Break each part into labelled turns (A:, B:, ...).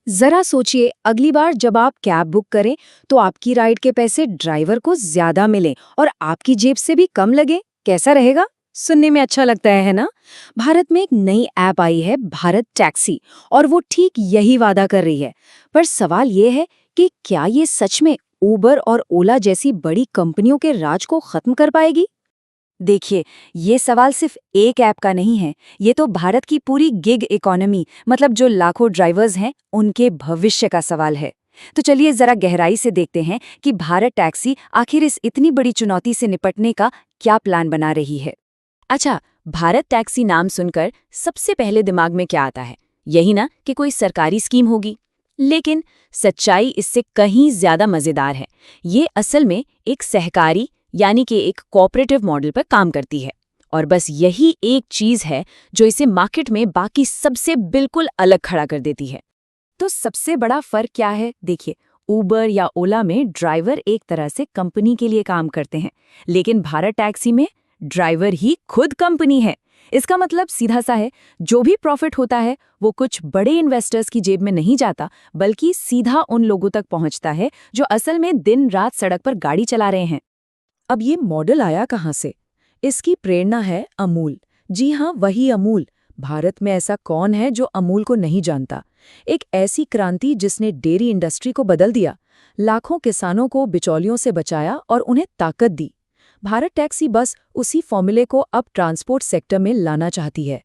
A: जरा सोचिए, अगली बार जब आप कैब बुक करें तो आपकी राइड के पैसे ड्राइवर को ज्यादा मिलें और आपकी जेब से भी कम लगे। कैसा रहेगा? सुनने में अच्छा लगता है ना? भारत में एक नई ऐप आई है, भारत टैक्सी, और वो ठीक यही वादा कर रही है। पर सवाल ये है कि क्या ये सच में उबर और ओला जैसी बड़ी कंपनियों के राज को खत्म कर पाएगी?
B: देखिए, ये सवाल सिर्फ एक ऐप का नहीं है। ये तो भारत की पूरी गिग इकोनॉमी, मतलब जो लाखों ड्राइवर्स हैं, उनके भविष्य का सवाल है। तो चलिए जरा गहराई से देखते हैं कि भारत टैक्सी आखिर इस इतनी बड़ी चुनौती से निपटने का क्या प्लान बना रही है। अच्छा, भारत टैक्सी नाम सुनकर सबसे पहले दिमाग में क्या आता है? यही ना कि कोई सरकारी स्कीम होगी। लेकिन सच्चाई इससे कहीं ज्यादा मजेदार है। ये असल में एक सहकारी यानी कि एक कोऑपरेटिव मॉडल पर काम करती है। और बस यही एक चीज है जो इसे मार्केट में बाकी सबसे बिल्कुल अलग खड़ा कर देती है। तो सबसे बड़ा फर्क क्या है? देखिए, उबर या ओला में ड्राइवर एक तरह से कंपनी के लिए काम करते हैं, लेकिन भारत टैक्सी में ड्राइवर ही खुद कंपनी है। इसका मतलब सीधा सा है, जो भी प्रॉफिट होता है वो कुछ बड़े इन्वेस्टर्स की जेब में नहीं जाता, बल्कि सीधा उन लोगों तक पहुंचता है जो असल में दिन रात सड़क पर गाड़ी चला रहे हैं।
A: अब ये मॉडल आया कहाँ से? इसकी प्रेरणा है अमूल। जी हाँ, वही अमूल। भारत में ऐसा कौन है जो अमूल को नहीं जानता? एक ऐसी क्रांति जिसने डेयरी इंडस्ट्री को बदल दिया, लाखों किसानों को बिचौलियों से बचाया और उन्हें ताकत दी। भारत टैक्सी बस उसी फॉर्मूले को अब ट्रांसपोर्ट सेक्टर में लाना चाहती है।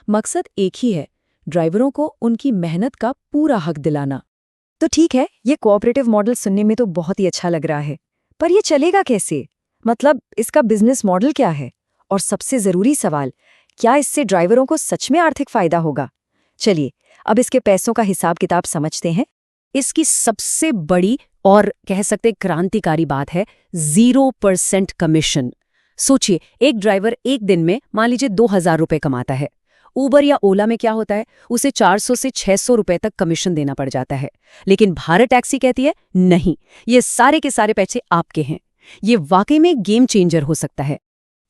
A: मकसद एक ही है, ड्राइवरों को उनकी मेहनत का पूरा हक दिलाना।
B: तो ठीक है, ये कोऑपरेटिव मॉडल सुनने में तो बहुत ही अच्छा लग रहा है, पर ये चलेगा कैसे? मतलब इसका बिजनेस मॉडल क्या है? और सबसे जरूरी सवाल, क्या इससे ड्राइवरों को सच में आर्थिक फायदा होगा? चलिए, अब इसके पैसों का हिसाब किताब समझते हैं।
A: इसकी सबसे बड़ी और कह सकते क्रांतिकारी बात है 0% कमीशन। सोचिए, एक ड्राइवर एक दिन में मान लीजिए 2000 रुपए कमाता है। उबर या ओला में क्या होता है, उसे 400 से 600 रुपए तक कमीशन देना पड़ जाता है। लेकिन भारत टैक्सी कहती है नहीं, ये सारे के सारे पैसे आपके हैं। ये वाकई में गेम चेंजर हो सकता है।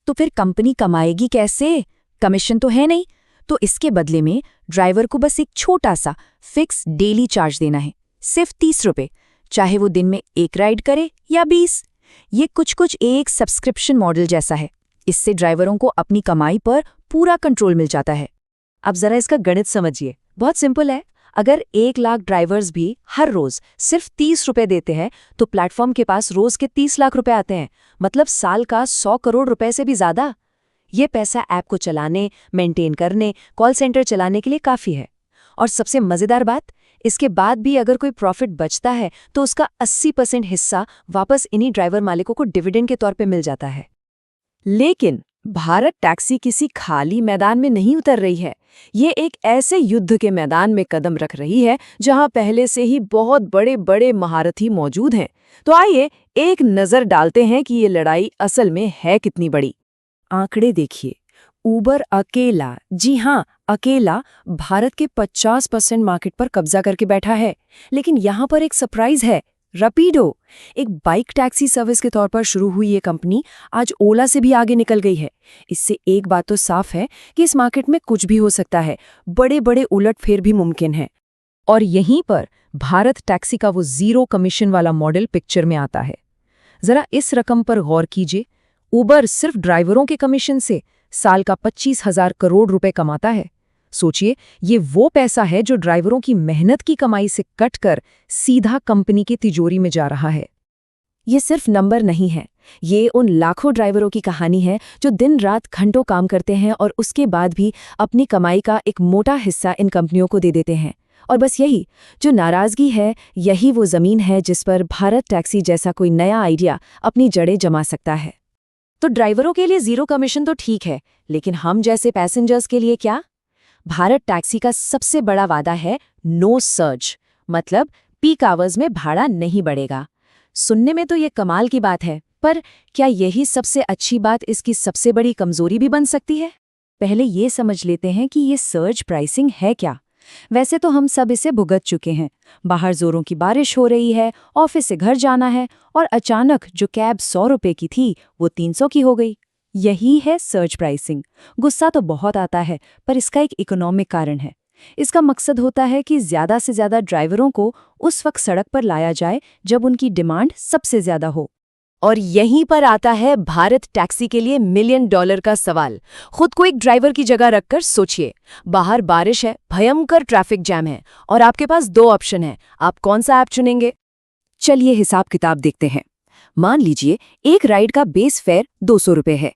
B: तो फिर कंपनी कमाएगी कैसे? कमीशन तो है नहीं, तो इसके बदले में ड्राइवर को बस एक छोटा सा फिक्स डेली चार्ज देना है, सिर्फ 30 रुपए, चाहे वो दिन में एक राइड करे या 20। ये कुछ एक सब्सक्रिप्शन मॉडल जैसा है। इससे ड्राइवरों को अपनी कमाई पर पूरा कंट्रोल मिल जाता है। अब जरा इसका गणित समझिए, बहुत सिंपल है। अगर 1 लाख ड्राइवर्स भी हर रोज सिर्फ 30 रुपए देते हैं, तो प्लेटफॉर्म के पास रोज के 30 लाख रुपए आते हैं, मतलब साल का 100 करोड़ रुपए से भी ज्यादा। ये पैसा ऐप को चलाने, मेंटेन करने, कॉल सेंटर चलाने के लिए काफी है। और सबसे मजेदार बात, इसके बाद भी अगर कोई प्रॉफिट बचता है तो उसका 80% हिस्सा वापस इन्हीं ड्राइवर मालिकों को डिविडेंड के तौर पे मिल जाता है।
A: लेकिन भारत टैक्सी किसी खाली मैदान में नहीं उतर रही है। ये एक ऐसे युद्ध के मैदान में कदम रख रही है जहां पहले से ही बहुत बड़े बड़े महारथी मौजूद हैं। तो आइए एक नजर डालते हैं कि ये लड़ाई असल में है कितनी बड़ी। आंकड़े देखिए, उबर अकेला, जी हाँ अकेला, भारत के 50% मार्केट पर कब्जा करके बैठा है। लेकिन यहाँ पर एक सरप्राइज है, रैपिडो। एक बाइक टैक्सी सर्विस के तौर पर शुरू हुई ये कंपनी आज ओला से भी आगे निकल गई है। इससे एक बात तो साफ है कि इस मार्केट में कुछ भी हो सकता है, बड़े बड़े उलटफेर भी मुमकिन है। और यहीं पर भारत टैक्सी का वो 0 कमीशन वाला मॉडल पिक्चर में आता है। जरा इस रकम पर गौर कीजिए। उबर सिर्फ ड्राइवरों के कमीशन से साल का 25,000 करोड़ रुपए कमाता है। सोचिए, ये वो पैसा है जो ड्राइवरों की मेहनत की कमाई से कटकर सीधा कंपनी की तिजोरी में जा रहा है। ये सिर्फ नंबर नहीं है, ये उन लाखों ड्राइवरों की कहानी है जो दिन रात घंटों काम करते हैं और उसके बाद भी अपनी कमाई का एक मोटा हिस्सा इन कंपनियों को दे देते हैं। और बस यही जो नाराजगी है, यही वो जमीन है जिस पर भारत टैक्सी जैसा कोई नया आइडिया अपनी जड़ें जमा सकता है। तो ड्राइवरों के लिए 0 कमीशन तो ठीक है, लेकिन हम जैसे पैसेंजर्स के लिए क्या? भारत टैक्सी का सबसे बड़ा वादा है नो सर्ज, मतलब पीक आवर्स में भाड़ा नहीं बढ़ेगा। सुनने में तो ये कमाल की बात है, पर क्या यही सबसे अच्छी बात इसकी सबसे बड़ी कमजोरी भी बन सकती है? पहले ये समझ लेते हैं कि ये सर्ज प्राइसिंग है क्या। वैसे तो हम सब इसे भुगत चुके हैं। बाहर जोरों की बारिश हो रही है, ऑफिस से घर जाना है और अचानक जो कैब 100 रुपए की थी वो 300 की हो गई। यही है सर्ज प्राइसिंग। गुस्सा तो बहुत आता है, पर इसका एक इकोनॉमिक कारण है।
B: इसका मकसद होता है कि ज़्यादा से ज़्यादा ड्राइवरों को उस वक्त सड़क पर लाया जाए जब उनकी डिमांड सबसे ज़्यादा हो।
A: और यहीं पर आता है भारत टैक्सी के लिए $1 मिलियन का सवाल। खुद को एक ड्राइवर की जगह रखकर सोचिए, बाहर बारिश है, भयंकर ट्रैफिक जैम है और आपके पास 2 ऑप्शन हैं। आप कौन सा ऐप चुनेंगे?
B: चलिए हिसाब किताब देखते हैं। मान लीजिए एक राइड का बेस फेयर 200 रुपये है।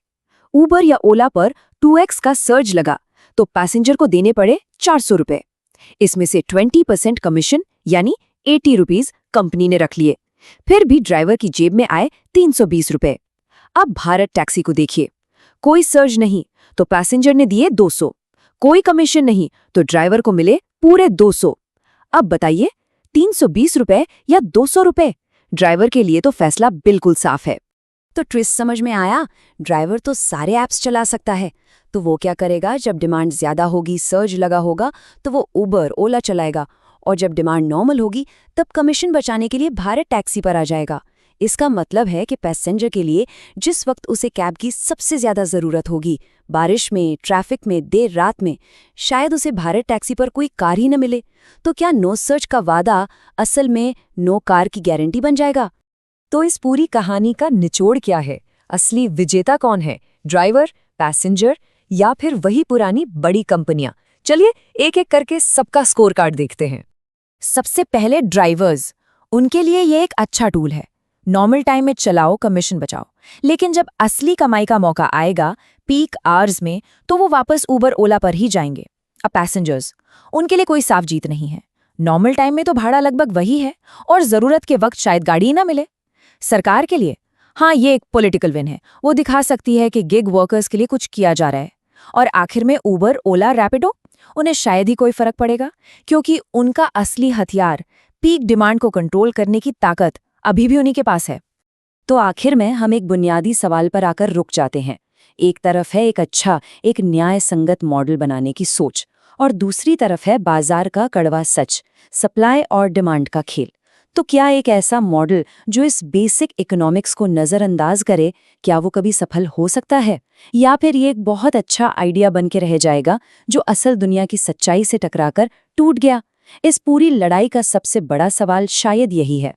B: ऊबर या ओला पर 2x का सर्ज लगा तो पैसेंजर को देने पड़े 400 रुपये। इसमें से 20% कमीशन यानी 80 रुपीज कंपनी ने रख लिए। फिर भी ड्राइवर की जेब में आए 320 रुपये। अब भारत टैक्सी को देखिए, कोई सर्ज नहीं तो पैसेंजर ने दिए 200, कोई कमीशन नहीं तो ड्राइवर को मिले पूरे 200। अब बताइए 320 रुपये या 200 रुपये? ड्राइवर के लिए तो फैसला बिल्कुल साफ है। तो ट्विस्ट समझ में आया? ड्राइवर तो सारे ऐप्स चला सकता है, तो वो क्या करेगा? जब डिमांड ज्यादा होगी, सर्ज लगा होगा, तो वो उबर ओला चलाएगा, और जब डिमांड नॉर्मल होगी तब कमीशन बचाने के लिए भारत टैक्सी पर आ जाएगा। इसका मतलब है कि पैसेंजर के लिए जिस वक्त उसे कैब की सबसे ज्यादा जरूरत होगी, बारिश में, ट्रैफिक में, देर रात में, शायद उसे भारत टैक्सी पर कोई कार ही न मिले। तो क्या नो सर्च का वादा असल में नो कार की गारंटी बन जाएगा? तो इस पूरी कहानी का निचोड़ क्या है? असली विजेता कौन है? ड्राइवर, पैसेंजर या फिर वही पुरानी बड़ी कंपनियां? चलिए एक एक करके सबका स्कोर कार्ड देखते हैं। सबसे पहले ड्राइवर्स, उनके लिए ये एक अच्छा टूल है। नॉर्मल टाइम में चलाओ, कमीशन बचाओ, लेकिन जब असली कमाई का मौका आएगा पीक आवर्स में, तो वो वापस उबर ओला पर ही जाएंगे। अब पैसेंजर्स, उनके लिए कोई साफ जीत नहीं है। नॉर्मल टाइम में तो भाड़ा लगभग वही है और जरूरत के वक्त शायद गाड़ी ही ना मिले। सरकार के लिए, हाँ, ये एक पॉलिटिकल विन है, वो दिखा सकती है कि गिग वर्कर्स के लिए कुछ किया जा रहा है। और आखिर में उबर ओला रैपिडो, उन्हें शायद ही कोई फर्क पड़ेगा, क्योंकि उनका असली हथियार पीक डिमांड को कंट्रोल करने की ताकत अभी भी उन्हीं के पास है। तो आखिर में हम एक बुनियादी सवाल पर आकर रुक जाते हैं। एक तरफ है एक अच्छा, एक न्याय संगत मॉडल बनाने की सोच, और दूसरी तरफ है बाजार का कड़वा सच, सप्लाई और डिमांड का खेल। तो क्या एक ऐसा मॉडल जो इस बेसिक इकोनॉमिक्स को नज़रअंदाज करे, क्या वो कभी सफल हो सकता है, या फिर ये एक बहुत अच्छा आइडिया बन के रह जाएगा जो असल दुनिया की सच्चाई से टकराकर टूट गया? इस पूरी लड़ाई का सबसे बड़ा सवाल शायद यही है,